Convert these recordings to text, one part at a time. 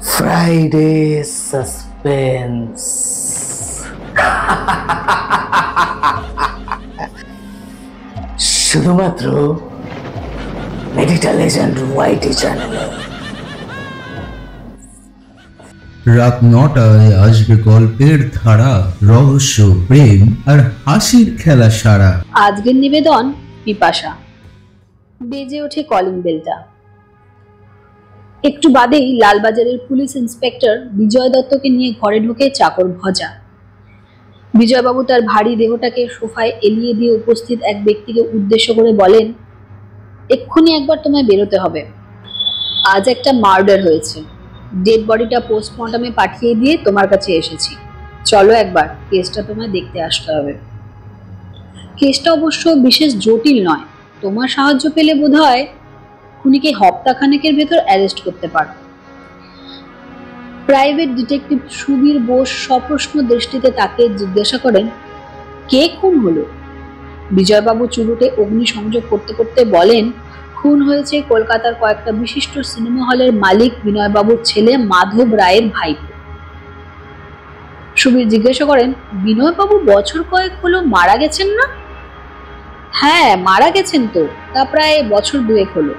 Friday suspense. শুধুমাত্র মেডিটা legend ওয়াইটি চ্যানেলে। রাত ৯টায় আসবে গল্পের ধারা, রহস্য, প্রেম আর হাসির খেলা সারা। আজকের নিবেদন পিপাসা। বেজে ওঠে কলিং বেলটা। একটু বাদেই লালবাজারের পুলিশ ইন্সপেক্টর বিজয় দত্তকে নিয়ে ঘরে ঢোকে চাকর ভজা। বিজয়বাবু তার ভারী দেহটাকে সোফায় এলিয়ে দিয়ে উপস্থিত এক ব্যক্তিকে উদ্দেশ্য করে বলেন, এক্ষুনি একবার তোমায় বেরোতে হবে। আজ একটা মার্ডার হয়েছে, ডেড বডিটা পোস্টমর্টমে পাঠিয়ে দিয়ে তোমার কাছে এসেছি। চলো একবার, কেসটা তোমায় দেখতে আসতে হবে। কেসটা অবশ্য বিশেষ জটিল নয়, তোমার সাহায্য পেলে বোধহয় খুনিকে হপ্তাখানেকের ভেতর অ্যারেস্ট করতে পারো। প্রাইভেট ডিটেকটিভ সুবীর বোস সপ্রশ্ন দৃষ্টিতে তাকে জিজ্ঞাসা করেন, কে খুন হলো? বিজয়বাবু চুরুটে অগ্নি সংযোগ করতে করতে বলেন, খুন হয়েছে কলকাতার কয়েকটা বিশিষ্ট সিনেমা হলের মালিক বিনয়বাবুর ছেলে মাধব রায়ের ভাইপো। সুবীর জিজ্ঞাসা করেন, বিনয়বাবু বছর কয়েক হলো মারা গেছেন না? হ্যাঁ, মারা গেছেন তো, তা প্রায় বছর দুয়েক হলো।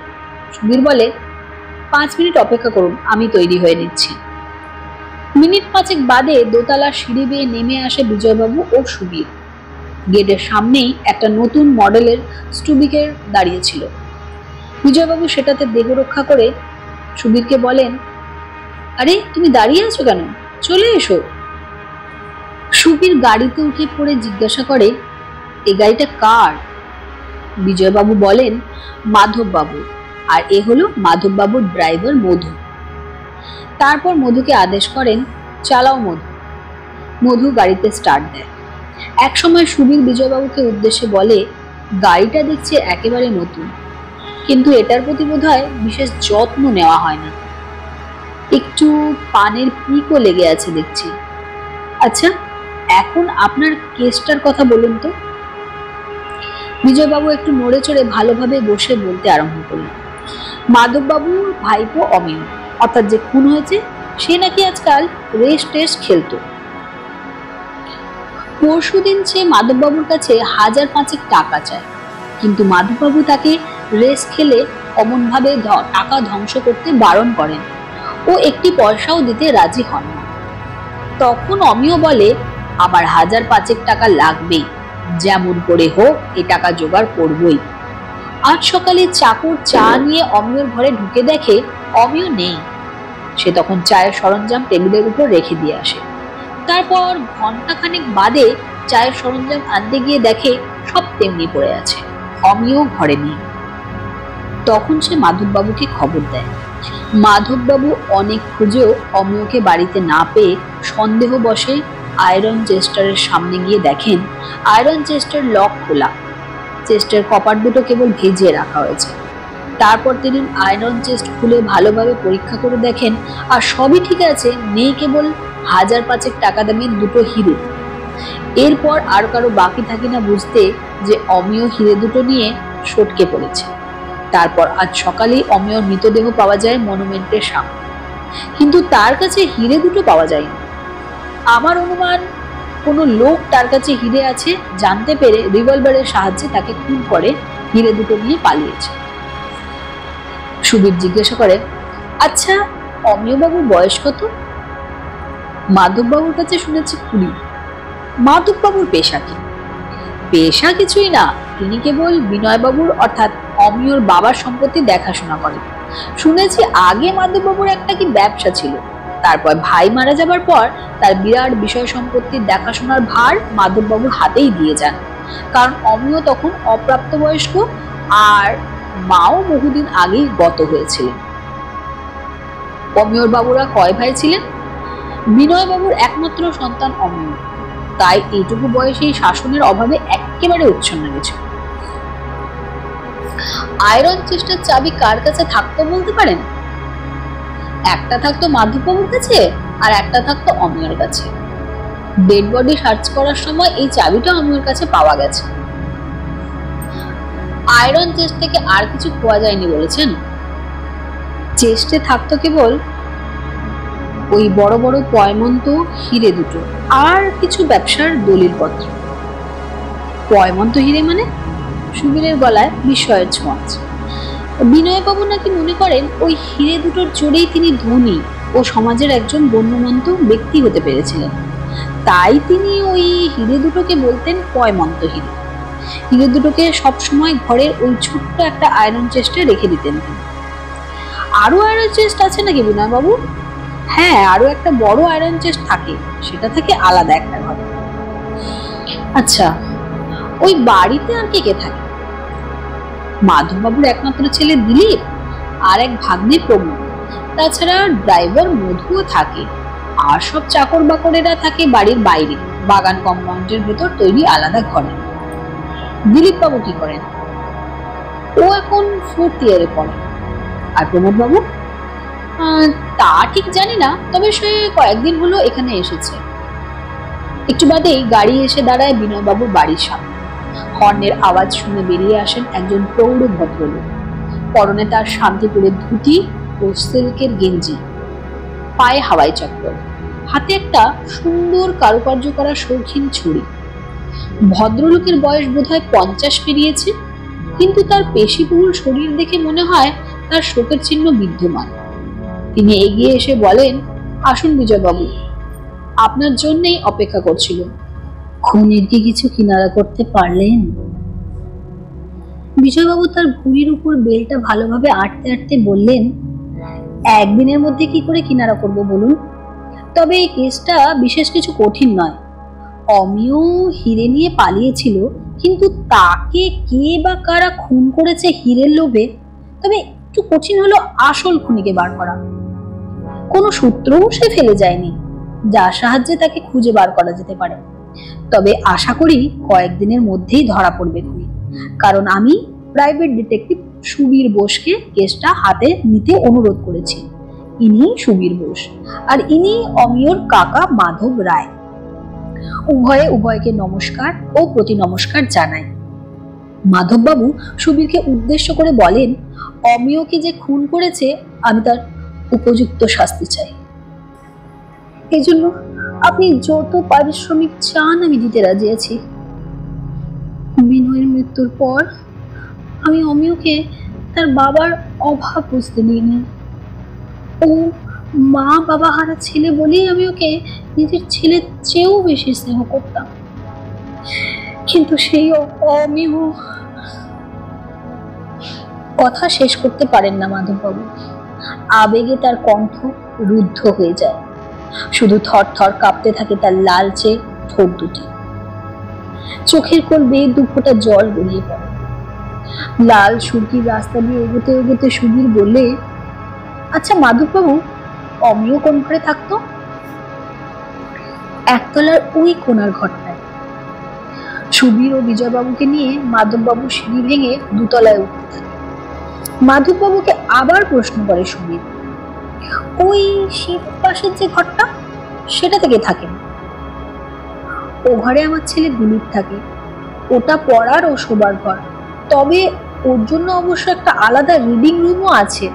সুবীর বলে, 5 মিনিট অপেক্ষা করুন, আমি তৈরি হয়ে নিচ্ছি। মিনিট 5 বাদে দোতলা সিঁড়ি বেয়ে নেমে আসে বিজয়বাবু ও সুবীর। গেটের সামনেই একটা নতুন মডেলের স্টুবিকের দাঁড়িয়েছিল। বিজয়বাবু সেটাতে দেহ রক্ষা করে সুবীরকে বলেন, আরে তুমি দাঁড়িয়ে আছো কেন, চলে এসো। সুবীর গাড়িতে উঠে পড়ে জিজ্ঞাসা করে, এই গাড়িটা কার? বিজয়বাবু বলেন, মাধববাবু, আর এ হলো মাধববাবুর ড্রাইভার মধু। তারপর মধুকে আদেশ করেন, চালাও মধু। মধু গাড়িতে স্টার্ট দেয়। এক সময় সুবীর বিজয়বাবুকে উদ্দেশ্যে বলে, গাড়িটা দেখছে একেবারে নতুন, কিন্তু এটার প্রতি বোধহয় বিশেষ যত্ন নেওয়া হয় না। একটু পানের পিকও লেগে আছে দেখছি। আচ্ছা, এখন আপনার কেসটার কথা বলুন তো। বিজয়বাবু একটু নড়ে চড়ে ভালোভাবে বসে বলতে আরম্ভ করলেন, মাধববাবুর ভাইপো অমিয়, অর্থাৎ যে খুন হয়েছে, সে নাকি আজকাল রেস টেস্ট খেলতো। পরশুদিন সে মাধববাবুর কাছে 1005 টাকা চায়, কিন্তু মাধববাবু তাকে রেস খেলে অমনভাবে টাকা ধ্বংস করতে বারণ করেন। ও একটি পয়সাও দিতে রাজি হন না। তখন অমিয় বলে, আমার 1005 টাকা লাগবেই, যেমন করে হোক এ টাকা জোগাড় করবই। আজ সকালে চাকর চা নিয়ে অমিয়র ঘরে ঢুকে দেখে অমিয় নেই। সে তখন চায়ের সরঞ্জাম টেবিলের উপর রেখে দিয়ে আসে। তারপর ঘন্টাখানেক বাদে চায়ের সরঞ্জাম আনতে গিয়ে দেখে সব তেমনি পড়ে আছে, অমিয় ঘরে নেই। তখন সে মাধববাবুকে খবর দেয়। মাধববাবু অনেক খুঁজেও অমিয়কে বাড়িতে না পেয়ে সন্দেহ বসে আয়রন চেস্টারের সামনে গিয়ে দেখেন আয়রন চেস্টার লক খোলা, চেস্টের কপাট দুটো কেবল ভিজিয়ে রাখা হয়েছে। তারপর তিনি আয়রন চেস্ট খুলে ভালোভাবে পরীক্ষা করে দেখেন আর সবই ঠিক আছে, নেই কেবল 1005 টাকা দামের দুটো হিরে। এরপর আর কারো বাকি থাকে না বুঝতে যে অমিয় হিরে দুটো নিয়ে সটকে পড়েছে। তারপর আজ সকালেই অমিয়র মৃতদেহ পাওয়া যায় মনুমেন্টের সামনে, কিন্তু তার কাছে হিরে দুটো পাওয়া যায়নি। আমার অনুমান কোনো লোক তার কাছে হিরে আছে জানতে পেরে রিভলভারের সাহায্যে তাকে খুন করে হিরে দুটো নিয়ে পালিয়েছে। সুবীর জিজ্ঞাসা করে, আচ্ছা, অমিয়বাবুর বয়স কত? মাধববাবুর কাছে শুনেছি 20। মাধববাবুর পেশা কি? পেশা কিছুই না, তিনি কেবল বিনয়বাবুর অর্থাৎ অমিয়র বাবার সম্পত্তি দেখাশোনা করেন। শুনেছি আগে মাধববাবুর একটা কি ব্যবসা ছিল, তারপর ভাই মারা যাবার পর তার বিরাট বিষয় সম্পত্তির দেখাশোনার ভার মাধববাবুর হাতেই দিয়ে যান, কারণ অমিয় তখন অপ্রাপ্তবয়স্ক আর মাও বহুদিন আগেই গত হয়েছিলেন। অমিয়র বাবুরা কয় ভাই ছিলেন? বিনয়বাবুর একমাত্র সন্তান অমিয়, তাই এইটুকু বয়সেই শাসনের অভাবে একেবারে উচ্ছন্ন গেছে। আয়রন চেস্টের চাবি কার কাছে থাকতো বলতে পারেন? একটা থাকতো মাধববাবুর কাছে আর একটা থাকতো অমিয়র কাছে। ডেড বডি সার্চ করার সময় এই চাবিটা অমিয়র কাছে পাওয়া গেছে। আয়রন চেস্ট থেকে আর কিছু খোয়া যায়নি বলেছেন? চেস্টে থাকতো কেবল ওই বড় বড় পয়মন্ত হিরে দুটো আর কিছু ব্যবসার দলিলপত্র। পয়মন্ত হিরে মানে? সুবীরের গলায় বিস্ময়ের ছোঁয়াচ। বিনয়বাবু নাকি মনে করেন ওই হিরে দুটোর জোরেই তিনি ধনী ও সমাজের একজন গণ্যমান্য ব্যক্তি হতে পেরেছিলেন। তাই তিনি ওই হিরে দুটোকে বলতেন পয়মন্ত হিরে। হিরে দুটোকে সবসময় ঘরের ওই ছোট্ট একটা আয়রন চেস্টে রেখে দিতেন তিনি। আরো আয়রন চেস্ট আছে নাকি বিনয়বাবু? হ্যাঁ, আরো একটা বড় আয়রন চেস্ট থাকে, সেটা থাকে আলাদা একটা ঘরে। আচ্ছা, ওই বাড়িতে আর কে কে থাকে? মাধববাবুর একমাত্র ছেলে দিলীপ আর এক ভাগ্নে প্রমোদ। তাছাড়া ড্রাইভার মধুও থাকে। আর সব চাকর বাকরেরা থাকে বাড়ির বাইরে বাগান কম্পাউন্ডের ভেতর তৈরি আলাদা ঘরে। দিলীপ বাবু কি করেন? ও এখন 4th ইয়ারে পড়ে। আর প্রমোদ বাবু? তা ঠিক জানি না, তবে সে কয়েকদিন হলো এখানে এসেছে। একটু বাদেই গাড়ি এসে দাঁড়ায় বিনয়বাবুর বাড়ির সামনে। হর্নের আওয়াজ শুনে বেরিয়ে আসেন একজন প্রৌঢ় ভদ্রলোক। পরনে তার শান্তিপুরের ধুতি ও সিল্কের গেঞ্জি, পায়ে হাওয়াই চপ্পল, হাতে একটা সুন্দর কারুকার্য করা শৌখিন ছুরি। ভদ্রলোকের বয়স বোধহয় 50 পেরিয়েছে, কিন্তু তার পেশিবহুল শরীর দেখে মনে হয় তার শোকের চিহ্ন বিদ্যমান। তিনি এগিয়ে এসে বলেন, আসুন বিজয়বাবু, আপনার জন্যই অপেক্ষা করছিল। খুনির কি কিছু কিনারা করতে পারলেন? বিজয়বাবু তার ভুঁড়ির উপর বেলটা ভালোভাবে আটতে আটতে বললেন, একদিনের মধ্যে কি করে কিনারা করব বলুন? তবে এই কেসটা বিশেষ কিছু কঠিন নয়। অমিয় হিরে নিয়ে পালিয়েছিল, কিন্তু তাকে কে বা কারা খুন করেছে হিরের লোভে, তবে একটু কঠিন হলো আসল খুনিকে বার করা। কোনো সূত্রও সে ফেলে যায়নি যার সাহায্যে তাকে খুঁজে বার করা যেতে পারে। তবে আশা করি কয়েকদিনের মধ্যেই ধরা পড়বে খুনি, কারণ আমি প্রাইভেট ডিটেকটিভ সুবীর বোসকে কেসটা হাতে নিতে অনুরোধ করেছি। ইনি সুবীর বোস, আর ইনি অমিয়র কাকা মাধব রায়। উভয়ে উভয়কে নমস্কার ও প্রতি নমস্কার জানায়। মাধববাবু সুবীরকে উদ্দেশ্য করে বলেন, অমিয়কে যে খুন করেছে আমি তার উপযুক্ত শাস্তি চাই। এই জন্য আপনি যত পারিশ্রমিক চান আমি দিতে রাজি আছি। বিনয়ের মৃত্যুর পর আমি অমিয়কে তার বাবার অভাব বুঝতে দিইনি। ও মা বাবা হারা ছেলে বলেই আমি ওকে নিজের ছেলের চেয়েও বেশি স্নেহ করতাম, কিন্তু সেই অমিয়। কথা শেষ করতে পারেন না মাধববাবু। আবেগে তার কণ্ঠ রুদ্ধ হয়ে যায়, শুধু থর থর কাঁপতে থাকে তার লালচে ঠোঁট দুটি। চোখের কোল বেয়ে 2 ফোঁটা জল গড়িয়ে পড়ে। লাল সুরকির রাস্তা দিয়ে এগোতে এগোতে সুবীর বললে, আচ্ছা মাধববাবু, অমিয় কোন ঘরে থাকতো? একতলার ওই কোণার ঘরটায়। সুবীর ও বিজয়বাবুকে নিয়ে মাধববাবু সিঁড়ি ভেঙে 2 তলায় উঠতে থাকে। মাধববাবুকে আবার প্রশ্ন করে সুবীর, ওই শীত পাশের যে ঘরটা, সেটা থেকে থাকেন? ও ঘরে আমার ছেলে দিলীপ থাকে। ওটা পড়ার ও শোবার ঘর, তবে ওর জন্য অবশ্য একটা আলাদা রিডিং রুমও আছে।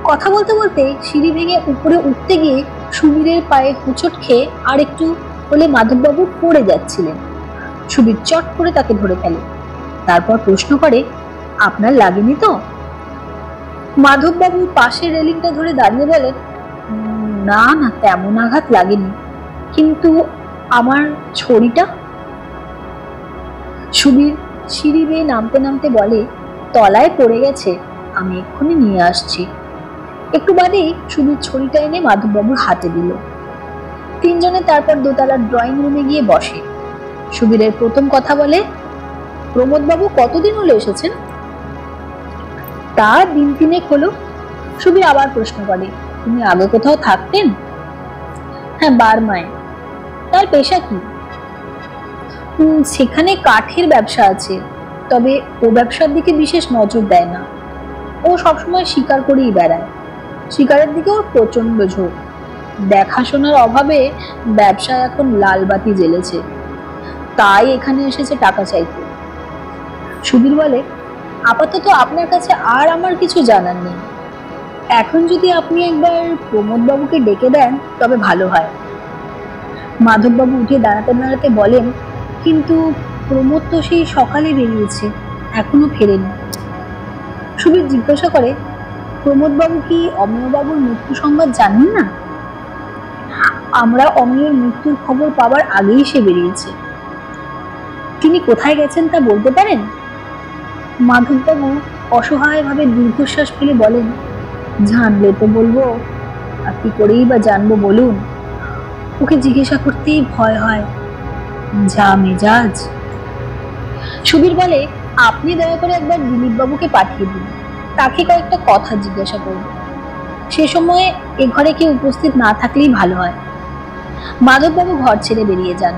কথা বলতে বলতে সিঁড়ি ভেঙে উপরে উঠতে গিয়ে সুবীরের পায়ে হোঁচট খেয়ে আর একটু হলে মাধববাবু পড়ে যাচ্ছিলেন। সুবীর চট করে তাকে ধরে ফেলে, তারপর প্রশ্ন করে, আপনার লাগেনি তো? মাধববাবু পাশের রেলিংটা ধরে দাঁড়িয়ে বলেন, না না, তেমন আঘাত লাগেনি, কিন্তু আমার ছড়িটা। সুবীর সিঁড়ি বেয়ে নামতে নামতে বলে, তলায় পড়ে গেছে, আমি এক্ষুনি নিয়ে আসছি। একটু বাদেই সুবীর ছড়িটা এনে মাধববাবুর হাতে দিল। 3 জনে তারপর 2 তলার ড্রয়িং রুমে গিয়ে বসে। সুবীরের প্রথম কথা বলে, প্রমোদবাবু কতদিন হলো এসেছেন? তা 2 3 হলো। সুবীর আবার প্রশ্ন করে, তুমি আগে কোথাও থাকতেন? হ্যাঁ, বার্মায়। তার পেশা কি? সেখানে কাঠের ব্যবসা আছে, তবে ও ব্যবসার দিকে বিশেষ নজর দেয় না। ও সবসময় শিকার করেই বেড়ায়। শিকারের দিকে ওর প্রচন্ড ঝোঁক। দেখাশোনার অভাবে ব্যবসায় এখন লাল বাতি জ্বেলেছে, তাই এখানে এসেছে টাকা চাইতে। সুবীর বলে, আপাতত আপনার কাছে আর আমার কিছু জানার নেই। এখন যদি আপনি একবার প্রমোদ বাবুকে ডেকে দেন তবে ভালো হয়। মাধববাবু উঠে দাঁড়াতে দাঁড়াতে বলেন, কিন্তু প্রমোদ তো সেই সকালে বেরিয়েছে, এখনো ফেরেনি। সুবীর জিজ্ঞাসা করে, প্রমোদ বাবু কি অমেয়বাবুর মৃত্যু সংবাদ জানেন না? আমরা অমেয়র মৃত্যুর খবর পাওয়ার আগেই সে বেরিয়েছে। তিনি কোথায় গেছেন তা বলতে পারেন? মাধববাবু অসহায়ভাবে দীর্ঘশ্বাস ফেলে বলেন, জানলে তো বলবো, আর কি করেই বা জানবো বলুন? ওকে জিজ্ঞাসা করতেই ভয় হয়, যা মেজাজ। সুবীর বলে, আপনি দয়া করে একবার দিলীপ বাবুকে পাঠিয়ে দিন, তাকে কয়েকটা কথা জিজ্ঞাসা করব। সে সময়ে এ ঘরে কেউ উপস্থিত না থাকলেই ভালো হয়। মাধববাবু ঘর ছেড়ে বেরিয়ে যান।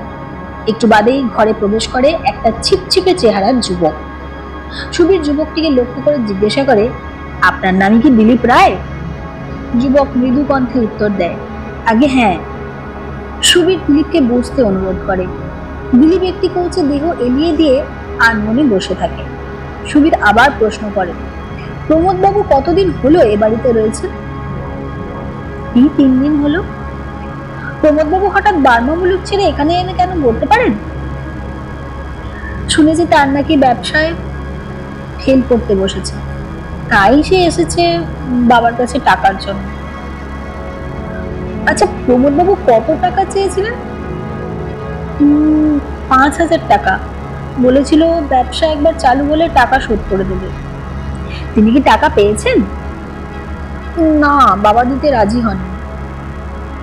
একটু বাদেই ঘরে প্রবেশ করে একটা ছিপছিপে চেহারার যুবক। সুবীর যুবকটিকে লক্ষ্য করে জিজ্ঞাসা করে, আপনার নাম কি দিলীপ রায়? যুবক মৃদু কণ্ঠে উত্তর দেয়, আগে হ্যাঁ। সুবীর দিলীপকে বসতে অনুরোধ করে। দিলীপ একটি কৌচে দেহ এলিয়ে দিয়ে আনমনে বসে থাকে। সুবীর আবার প্রশ্ন করে, প্রমোদ বাবু কতদিন হলো এ বাড়িতে রয়েছে? 3 দিন হলো। প্রমোদ বাবু হঠাৎ বার্মা মুলুক ছেড়ে এখানে এনে কেন বলতে পারেন? শুনেছি তার নাকি ব্যবসায় ফেল করতে বসেছে, তাই সে এসেছে বাবার কাছে টাকার জন্য। আচ্ছা, প্রমোদ বাবু কত টাকা চেয়েছিলেন? 5,000 টাকা। বলেছিল ব্যবসা একবার চালু হলে টাকা শোধ করে দেবে। তিনি কি টাকা পেয়েছেন? না, বাবা দিতে রাজি হন।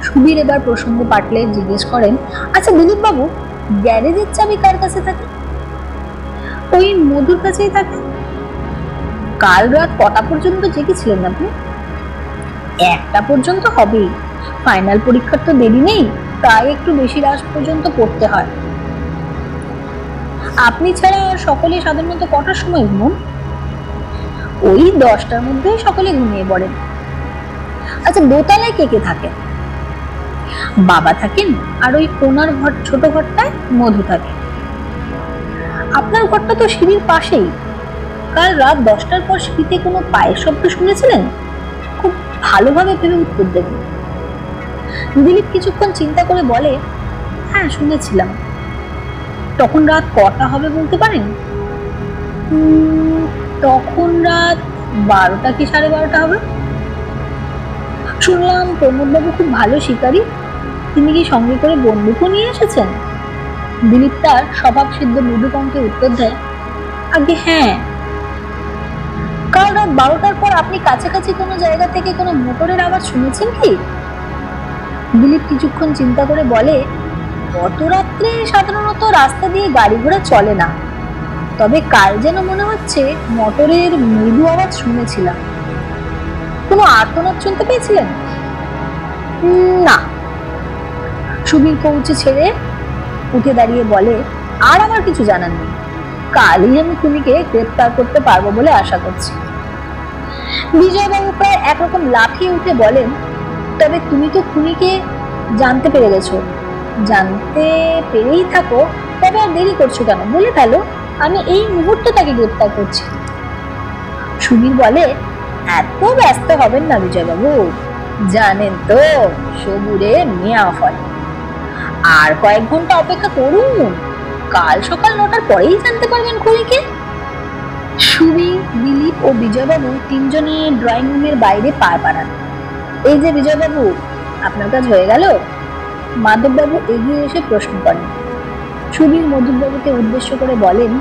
সুবীর এবার প্রসঙ্গ পাল্টে জিজ্ঞেস করেন, আচ্ছা দিলীপ বাবু, গ্যারেজের চাবি কার কাছে থাকে? ওই মধুর কাছেই থাকে। কাল রাত কটা পর্যন্ত জেগেছিলেন আপনি? 1টা পর্যন্ত হবেই, ফাইনাল পরীক্ষার তো দেরি নেই, তাই একটু বেশি রাত পর্যন্ত পড়তে হয়। আপনি ছাড়া সকলে সাধারণত কটার সময় ঘুমন? ওই 10টার মধ্যে সকলে ঘুমিয়ে পড়েন। আচ্ছা, দোতলায় কে কে থাকে? বাবা থাকেন, আর ওই কোনার ঘর, ছোট ঘরটায় মধু থাকে। আপনার ঘরটা তো সিঁড়ির পাশেই। কাল রাত 10টার পর সিঁড়িতে কোনো পায়ের শব্দ শুনেছিলেন? খুব ভালোভাবে ভেবে উত্তর দেবেন। দিলীপ কিছুক্ষণ চিন্তা করে বলে, হ্যাঁ শুনেছিলাম। তখন রাত কটা হবে বলতে পারেন? তখন রাত 12টা কি 12:30 হবে। শুনলাম প্রমোদ বাবু খুব ভালো শিকারী, তিনি কি সঙ্গে করে বন্দুকও নিয়ে এসেছেন? দিলীপ তার স্বভাব সিদ্ধ মৃদু কণ্ঠে উত্তর দেয়, আগে হ্যাঁ। কাল রাত 12টার পর আপনি কাছাকাছি কোনো জায়গা থেকে কোনো মোটরের আওয়াজ শুনেছেন কি? দিলীপ কিছুক্ষণ চিন্তা করে বলে, গত রাত্রে সাধারণত রাস্তা দিয়ে গাড়ি ঘোড়া চলে না, তবে কাল যেন মনে হচ্ছে মোটরের মৃদু আওয়াজ শুনেছিলাম। কোনো আর্তনাদ শুনতে পেয়েছিলেন? না। সুবীর কৌচে ছেড়ে উঠে দাঁড়িয়ে বলে, আর আমার কিছু জানার নেই। কালই আমি খুনিকে গ্রেপ্তার করতে পারবো বলে আশা করছি। বিজয়বাবু প্রায় একরকম লাফিয়ে উঠে বলেন, তবে তুমি তো খুনিকে জানতে পেরে গেছো। জানতে পেরেই থাকো, তবে আর দেরি করছো কেন? বলে ফেলো, আমি এই মুহূর্তে তাকে গ্রেপ্তার করছি। সুবীর বলে, এত ব্যস্ত হবেন না বিজয়বাবু, জানেন তো সবুরে মিয়া ফলে। আর কয়েক ঘন্টা অপেক্ষা করুন, কাল সকাল 9টার পরেই জানতে পারবেন খুনিকে। সুবীর, দিলীপ ও বিজয়বাবু তিনজনে ড্রয়িং রুমের বাইরে পা বাড়ান। এই যে বিজয়বাবু, আপনার কাজ হয়ে গেল? মাধববাবু এগিয়ে এসে প্রশ্ন করেন। সুবীর মধুবাবুকে উদ্দেশ্য করে বলেন,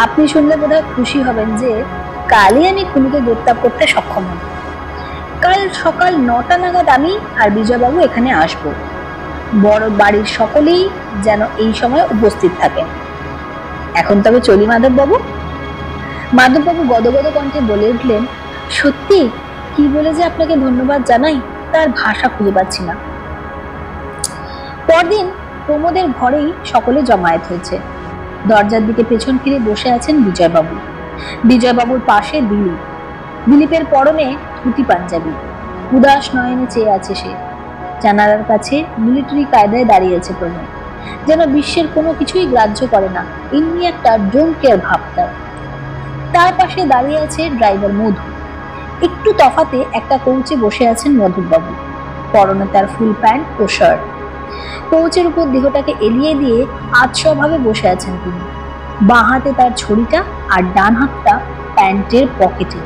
আপনি শুনলে বোধহয় খুশি হবেন যে কালই আমি খুনিকে গ্রেপ্তার করতে সক্ষম হব। কাল সকাল 9টা নাগাদ আমি আর বিজয়বাবু এখানে আসব। বড় বাড়ির সকলেই যেন এই সময় উপস্থিত থাকেন। এখন তবে চলি মাধববাবু। মাধববাবু গদগদ কণ্ঠে বলে উঠলেন, সত্যি কি বলে যে আপনাকে ধন্যবাদ জানাই তার ভাষা খুঁজে পাচ্ছি না। পরদিন প্রমোদের ঘরেই সকলে জমায়েত হয়েছে। দরজার দিকে পেছন ফিরে বসে আছেন বিজয়বাবু। বিজয়বাবুর পাশে দিলীপ। দিলীপের পরনে ধুতি পাঞ্জাবি, উদাস নয়নে চেয়ে আছে সে। জানালার কাছে মিলিটারি কায়দায় দাঁড়িয়েছে প্রমোদ, যেন বিশ্বের কোনো কিছুই গ্রাহ্য করে না, এমনি একটা ডোন্ট কেয়ার ভাব তার। তার পাশে দাঁড়িয়ে আছে ড্রাইভার মধু। একটু তফাতে একটা কৌচে বসে আছেন মধুবাবু। পরনে তার ফুল প্যান্ট ও শার্ট। কৌচের উপর দেহটাকে এলিয়ে দিয়ে আধশোভাবে বসে আছেন তিনি। বাঁ হাতে তার ছড়িটা আর ডান হাতটা প্যান্টের পকেটে।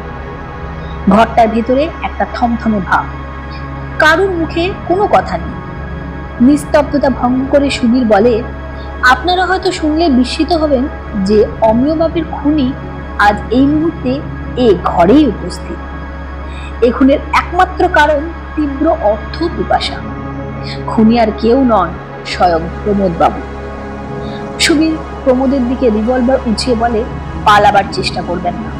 ঘরটার ভেতরে একটা থমথমে ভাব। কারুর মুখে কোনো কথা নেই। নিস্তব্ধতা ভঙ্গ করে সুবীর বলে, আপনারা হয়তো শুনলে বিস্মিত হবেন যে অমিয় বাবুর খুনি আজ এই মুহূর্তে এ ঘরেই উপস্থিত। এ খুনের একমাত্র কারণ তীব্র অর্থ পিপাসা। খুনি আর কেউ নন, স্বয়ং প্রমোদ বাবু। সুবীর প্রমোদের দিকে রিভলভার উঁচিয়ে বলে, পালাবার চেষ্টা করবেন না।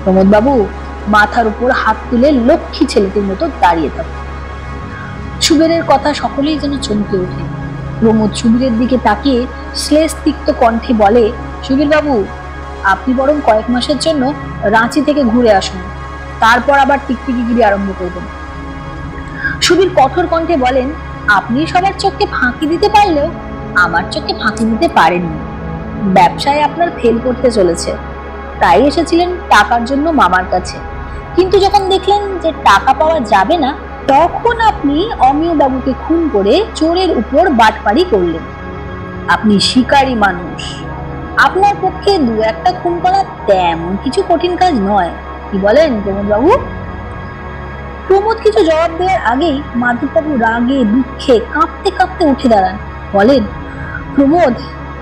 প্রমোদ বাবু মাথার উপর হাত তুলে লক্ষ্মী ছেলেটির মতো দাঁড়িয়ে থাকে। সুবীরের কথা সকলেই যেন চমকে ওঠে। প্রমোদ সুবীরের দিকে তাকিয়ে শ্লেষ তিক্ত কণ্ঠে বলে, সুবীর বাবু, আপনি বরং কয়েক মাসের জন্য রাঁচি থেকে ঘুরে আসুন, তারপর আবার টিকটিকিগিরি আরম্ভ করবেন। সুবীর কঠোর কণ্ঠে বলেন, আপনি সবার চোখকে ফাঁকি দিতে পারলেও আমার চোখে ফাঁকি দিতে পারেননি। ব্যবসায় আপনার ফেল করতে চলেছে, তাই এসেছিলেন টাকার জন্য মামার কাছে। কিন্তু যখন দেখলেন যে টাকা পাওয়া যাবে না, তখন আপনি অমিয় বাবুকে খুন করে চোরের উপর বাটপাড়ি করলেন। আপনি শিকারী মানুষ, আপনার পক্ষে দু একটা খুন করা তেমন কিছু কঠিন কাজ নয়। কি বলেন প্রমোদ বাবু? প্রমোদ কিছু জবাব দেওয়ার আগেই মাধববাবু রাগে দুঃখে কাঁপতে কাঁপতে উঠে দাঁড়ান। বলেন, প্রমোদ,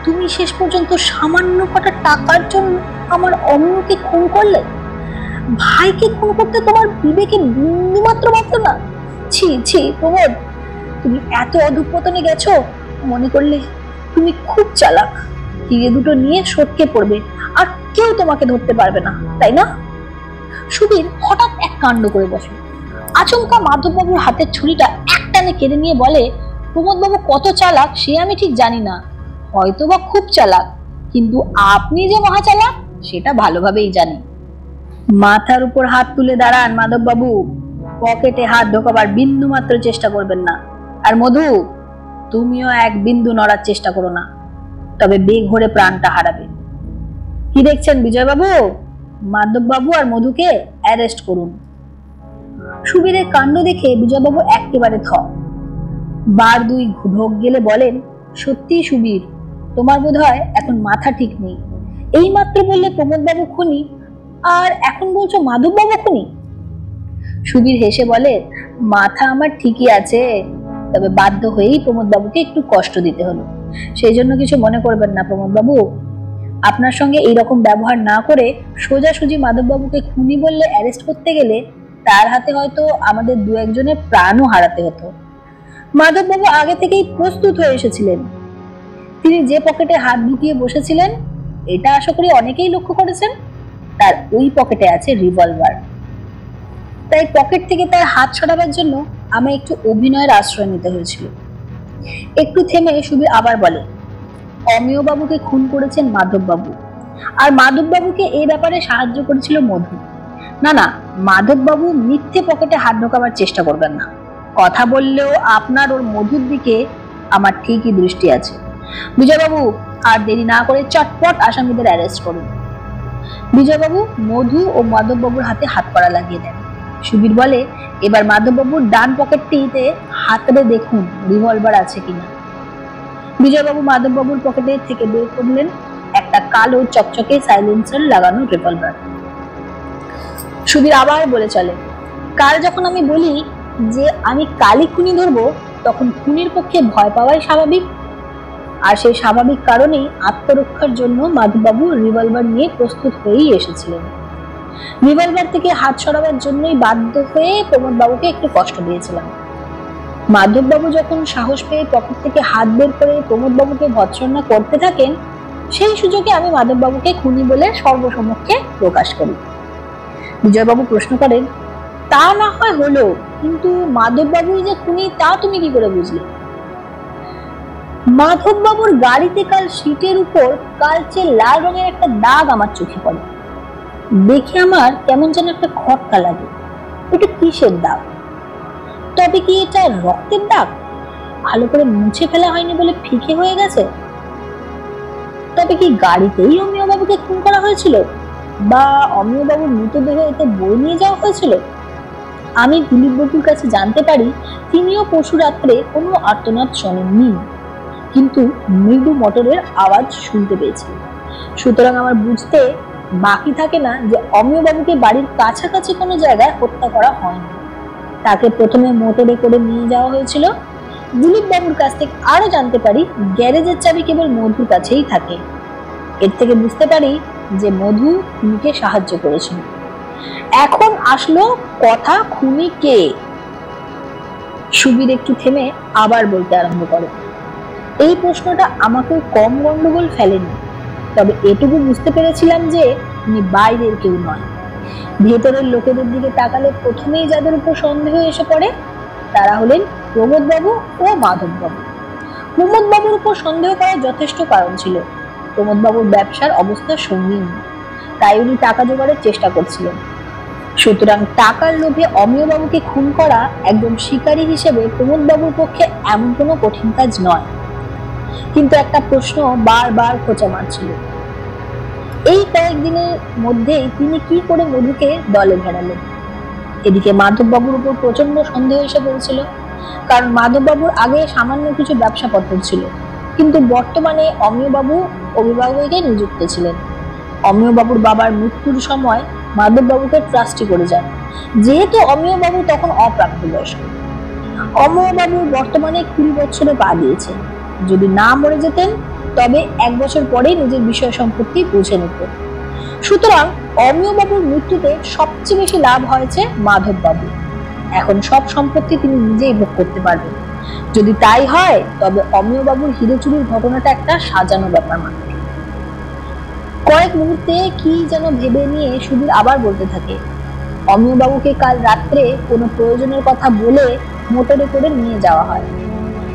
তুমি শেষ পর্যন্ত সামান্য কটা টাকার জন্য আমার অমিয়কে খুন করলে? ভাইকে খুন করতে তোমার বিবেকে বিন্দুমাত্র বাঁধল না? ছি ছি প্রমোদ, তুমি এত অধঃপতনে গেছো। মনে করলে তুমি খুব চালাক, হিরে দুটো নিয়ে সটকে পড়বে আর কেউ তোমাকে ধরতে পারবে না, তাই না? সুবীর হঠাৎ এক কাণ্ড করে বসে। আচমকা মাধববাবুর হাতের ছুরিটা একটানে কেড়ে নিয়ে বলে, প্রমোদ বাবু কত চালাক সে আমি ঠিক জানি না, হয়তোবা খুব চালাক, কিন্তু আপনি যে মহা চালাক সেটা ভালোভাবেই জানি। মাথার উপর হাত তুলে দাঁড়ান মাধববাবু, পকেটে হাত ঢোকাবার বিন্দু মাত্র চেষ্টা করবেন না। আর মধু, তুমিও এক বিন্দু নড়ার চেষ্টা করো না, তবে বেঘোরে প্রাণটা হারাবে। কি দেখছেন বিজয়বাবু? মাধববাবু আর মধুকে অ্যারেস্ট করুন। সুবীরের কাণ্ড দেখে বিজয়বাবু একেবারে থ। বার দুই ঢোক গেলে বলেন, সত্যি সুবীর, তোমার বোধহয় এখন মাথা ঠিক নেই। এই মাত্র বললে প্রমোদবাবু খুনি, আর এখন বলছো মাধববাবু খুনি। সুবীর হেসে বলে, মাথা আমার ঠিকই আছে, তবে বাধ্য হয়েই প্রমোদবাবুকে একটু কষ্ট দিতে হলো। সেই জন্য কিছু মনে করবেন না প্রমোদবাবু। আপনার সঙ্গে এইরকম ব্যবহার না করে সোজাসুজি মাধববাবুকে খুনি বললে অ্যারেস্ট করতে গেলে তার হাতে হয়তো আমাদের দু একজনের প্রাণও হারাতে হতো। মাধববাবু আগে থেকেই প্রস্তুত হয়ে এসেছিলেন। তিনি যে পকেটে হাত ঢুকিয়ে বসেছিলেন, এটা আশা করি অনেকেই লক্ষ্য করেছেন, তার ওই পকেটে আছে রিভলভার। তাই পকেট থেকে তার হাত সরাবার জন্য আমায় একটু অভিনয়ের আশ্রয় নিতে হয়েছিল। একটু থেমে সুবীর আবার বলে, অমিয় বাবুকে খুন করেছেন মাধববাবু, আর মাধববাবুকে এই ব্যাপারে সাহায্য করেছিল মধু। না না, মাধববাবু মিথ্যে পকেটে হাত ঢোকাবার চেষ্টা করবেন না। কথা বললেও আপনার ওর মধুর দিকে আমার ঠিকই দৃষ্টি আছে। বিজয়বাবু, আর দেরি না করে চটপট আসামিদের অ্যারেস্ট করুন। বিজয়বাবু মধু ও মাধববাবুর হাতে হাত কড়া লাগিয়ে দেন। সুবীর বলে, এবার মাধববাবুর ডান পকেটটিতে হাতড়ে দেখুন রিভলভার আছে কিনা। বিজয়বাবু মাধববাবুর পকেটে থেকে বের করলেন একটা কালো চকচকে সাইলেন্সার লাগানো রিভলভার। সুবীর আবার বলে চলে, কাল যখন আমি বলি যে আমি কালই খুনি ধরবো, তখন খুনির পক্ষে ভয় পাওয়াই স্বাভাবিক। আর সেই স্বাভাবিক কারণেই আত্মরক্ষার জন্য মাধববাবু রিভলভার নিয়ে প্রস্তুত হয়েই এসেছিলেন। রিভলভার থেকে হাত সরাবার জন্যই বাধ্য হয়ে প্রমোদ বাবুকে একটু কষ্ট দিয়েছিলাম। মাধববাবু যখন সাহস পেয়ে পকেট থেকে হাত বের করে প্রমোদ বাবুকে ভৎসনা করতে থাকেন, সেই সুযোগে আমি মাধববাবুকে খুনি বলে সর্বসমক্ষে প্রকাশ করি। বিজয়বাবু প্রশ্ন করেন, তা না হয় হলো, কিন্তু মাধববাবুই যে খুনি তা তুমি কি করে বুঝলে? মাধববাবুর গাড়িতে কাল সিটের উপর কালচে লাল রঙের একটা দাগ আমার চোখে পড়ে। দেখে আমার কেমন যেন একটা খটকা লাগে। এটা কিসের দাগ? তবে কি এটা রক্তের দাগ? ভালো করে মুছে ফেলা হয়নি বলে ফিকে হয়ে গেছে? তবে কি গাড়িতেই অমিয় বাবুকে খুন করা হয়েছিল? বা অমিয়বাবুর মৃতদেহ এতে বয়ে নিয়ে যাওয়া হয়েছিল? আমি দিলীপবাবুর কাছে জানতে পারি তিনিও পরশু রাত্রে কোনো আর্তনাদ শোনেননি, কিন্তু মৃদু মোটরের আওয়াজ শুনতে পেয়েছিলেন। সুতরাং আমার বুঝতে বাকি থাকে না যে অমিয়বাবুকে বাড়ির কাছাকাছি কোনো জায়গায় হত্যা করা হয়নি। তাকে প্রথমে মোটরে করে নিয়ে যাওয়া হয়েছিল। দিলীপ বাবুর কাছ থেকে আরো জানতে পারি গ্যারেজের চাবি কেবল মধুর কাছেই থাকে। এর থেকে বুঝতে পারি যে মধু খুনিকে সাহায্য করেছিল। এখন আসলো কথা, খুনি কে? সুবীর একটু থেমে আবার বলতে আরম্ভ করে। এই প্রশ্নটা আমাকে কম গন্ডগোল ফেলেনি, তবে এটুকু বুঝতে পেরেছিলাম যে উনি বাইরের কেউ নয়। ভেতরের লোকেদের দিকে তাকালে প্রথমেই যাদের উপর সন্দেহ এসে পড়ে তারা হলেন প্রমোদবাবু ও মাধববাবু। প্রমোদবাবুর উপর সন্দেহ করার যথেষ্ট কারণ ছিল। প্রমোদবাবুর ব্যবসার অবস্থা সঙ্গীন, তাই উনি টাকা জোগাড়ের চেষ্টা করছিলেন। সুতরাং টাকার লোভে অমিয়বাবুকে খুন করা একজন শিকারী হিসেবে প্রমোদবাবুর পক্ষে এমন কোনো কঠিন কাজ নয়। কিন্তু একটা প্রশ্ন বারবার খোঁচা মারছিল, এই কয়েকদিনের মধ্যেই তিনি কি করে মধুকে দলে ঘেরালেন? এদিকে মাধববাবুর উপর প্রচন্ড সন্দেহ এসে পড়েছিল, কারণ মাধববাবুর আগে সামান্য কিছু ব্যবসাপত্র ছিল, কিন্তু বর্তমানে অমিয়বাবু অভিভাবকে নিযুক্ত ছিলেন। অমিয়বাবুর বাবার মৃত্যুর সময় মাধববাবুকে ট্রাস্টি করে যান, যেহেতু অমিয়বাবু তখন অপ্রাপ্তবয়স্ক। অমিয়বাবুর বর্তমানে 20 বছরে পা দিয়েছেন। যদি না মরে যেতেন তবে 1 বছর পরেই নিজের বিষয় সম্পত্তি বুঝে নিতেন। সুতরাং অমিয়বাবুর মৃত্যুতে সবচেয়ে বেশি লাভ হয়েছে মাধববাবু। এখন সব সম্পত্তি তিনি নিজেই ভোগ করতে পারবেন। যদি তাই হয় তবে অমিয়বাবুর হিরে চুরির ঘটনাটা একটা সাজানো ব্যাপার মাত্র। কয়েক মুহূর্তে কি যেন ভেবে নিয়ে সুবীর আবার বলতে থাকে, অমিয়বাবুকে কাল রাত্রে কোনো প্রয়োজনের কথা বলে মোটরে করে নিয়ে যাওয়া হয়।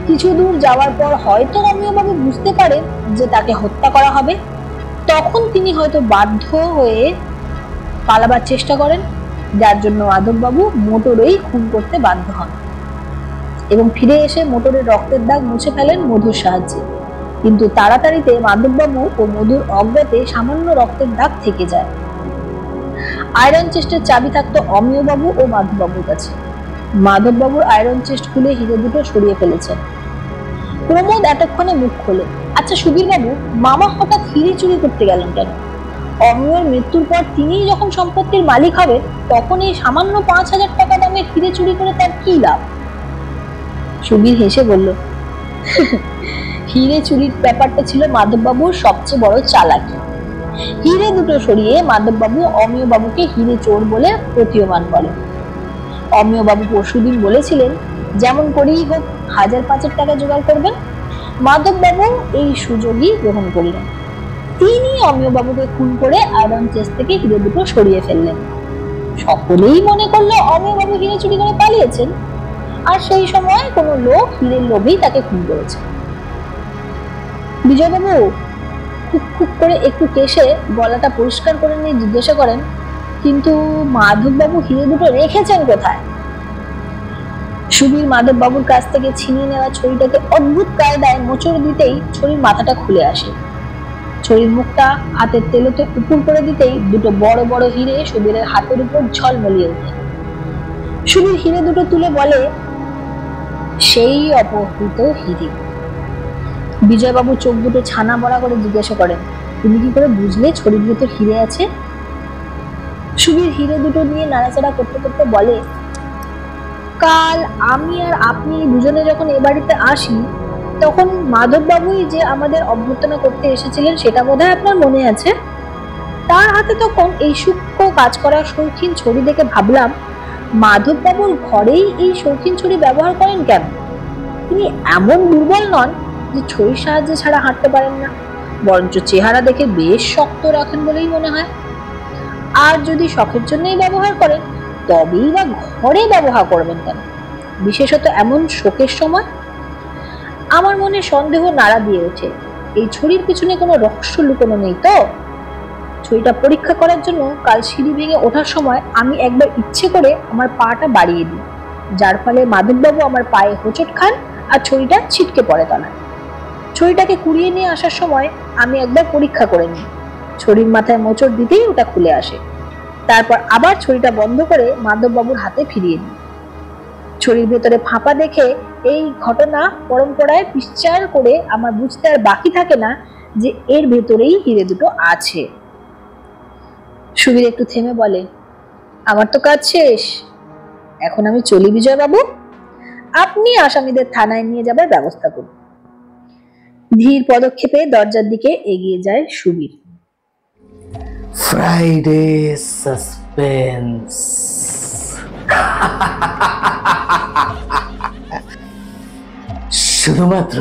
কিছু দূর যাওয়ার পর হয়তো অমিয়বাবু বুঝতে পারেন যে তাকে হত্যা করা হবে। তখন তিনি হয়তো বাধ্য হয়ে পালাবার চেষ্টা করেন, যার জন্য মাধববাবু মোটরেই খুন করতে বাধ্য হন এবং ফিরে এসে মোটরের রক্তের দাগ মুছে ফেলেন মধুর সাহায্যে। কিন্তু তাড়াতাড়িতে মাধববাবু ও মধুর অজ্ঞাতে সামান্য রক্তের দাগ থেকে যায়। আয়রন চেস্টের চাবি থাকতো অমিয়বাবু ও মাধববাবুর কাছে। মাধববাবুর আয়রন চেস্ট খুলে হিরে দুটো সরিয়ে ফেলেছেন। প্রমোদ এতক্ষণে মুখ খোলে, আচ্ছা সুবীর বাবু, মামা হঠাৎ হিরে চুরি করতে গেলেন কেন? অমিয়র মৃত্যুর পর তিনি যখন সম্পত্তির মালিক হবেন তখন এই সামান্য 5,000 টাকা দামের হিরে চুরি করে তার কি লাভ? সুবীর হেসে বলল, হিরে চুরির ব্যাপারটা ছিল মাধববাবুর সবচেয়ে বড় চালাকি। হিরে দুটো সরিয়ে মাধববাবু অমিয়বাবুকে হিরে চোর বলে প্রতীয়মান করেন। অমিয়বাবু পরশুদিন বলেছিলেন যেমন করেই হোক 1,005 টাকা জোগাড় করবেন। মাধববাবু এই সুযোগই গ্রহণ করলেন। তিনি অমিয়বাবুকে খুন করে আয়রন চেস্ট থেকে হিরে দুটো সরিয়ে ফেললেন। সকলেই মনে করলো অমিয়বাবু হিরে চুরি করে পালিয়েছেন, আর সেই সময় কোনো লোক হিরের লোভেই তাকে খুন করেছে। বিজয়বাবু খুব খুব করে একটু কেশে গলাটা পরিষ্কার করে নিয়ে জিজ্ঞাসা করেন, কিন্তু মাধববাবু হিরে দুটো রেখেছেন কোথায়? সুবীর মাধববাবুর কাছ থেকে ছিনিয়ে নেওয়া ছড়িটাকে অদ্ভুত কায়দায় মোচড় দিতেই ছড়ির মাথাটা খুলে আসে। ছড়ির মুখটা হাতের তেলোতে উপর করে দিতেই দুটো বড় বড় হিরে সুবীরের হাতের উপর ঝলমলিয়ে ওঠে। সুবীর হিরে দুটো তুলে বলে, সেই অপহৃত হিরে। বিজয়বাবু চোখ দুটো ছানা বড়া করে জিজ্ঞাসা করেন, তুমি কি করে বুঝলে ছড়ির ভিতর হিরে আছে? সুবীর হিরে দুটো নিয়ে নাড়াচাড়া করতে করতে বলে, কাল আমি আর আপনি দুজনে যখন এ বাড়িতে আসি তখন মাধববাবুই যে আমাদের অভ্যর্থনা করতে এসেছিলেন সেটা বোধহয় আপনার মনে আছে। তার হাতে তখন এই সূক্ষ্ম কাজ করা শৌখিন ছড়ি দেখে ভাবলাম মাধববাবুর ঘরেই এই শৌখিন ছড়ি ব্যবহার করেন কেন? তিনি এমন দুর্বল নন যে ছড়ির সাহায্যে ছাড়া হাঁটতে পারেন না, বরঞ্চ চেহারা দেখে বেশ শক্ত রাখেন বলেই মনে হয়। আর যদি শখের জন্যই ব্যবহার করেন তবেই বা ঘরে ব্যবহার করবেন কেন, বিশেষত এমন শোকের সময়? আমার মনে সন্দেহ নাড়া দিয়ে ওঠে, এই ছড়ির পিছনে কোনো রহস্য লুকোনো নেই তো? ছড়িটা পরীক্ষা করার জন্য কাল সিঁড়ি ভেঙে ওঠার সময় আমি একবার ইচ্ছে করে আমার পাটা বাড়িয়ে দিই, যার ফলে মাধববাবু আমার পায়ে হোঁচট খান আর ছড়িটা ছিটকে পড়ে তলায়। ছড়িটাকে কুড়িয়ে নিয়ে আসার সময় আমি একবার পরীক্ষা করে নিই, ছড়ির মাথায় মোচড় দিতেই ওটা খুলে আসে। তারপর আবার ছড়িটা বন্ধ করে মাধববাবুর হাতে ফিরিয়ে দিই। ছড়ির ভেতরে ফাঁপা দেখে এই ঘটনা পরম্পরায় বিশ্বাস করে আমার বুঝতে আর বাকি থাকে না যে এর ভেতরেই হিরে দুটো আছে। সুবীর একটু থেমে বলে, আমার তো কাজ শেষ, এখন আমি চলি বিজয়বাবু। আপনি আসামিদের থানায় নিয়ে যাবার ব্যবস্থা করুন। ধীর পদক্ষেপে দরজার দিকে এগিয়ে যায় সুবীর। Friday suspense. শুধুমাত্র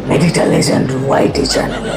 মেডিটা লেজেন্ড ওয়াইটি চ্যানেলে।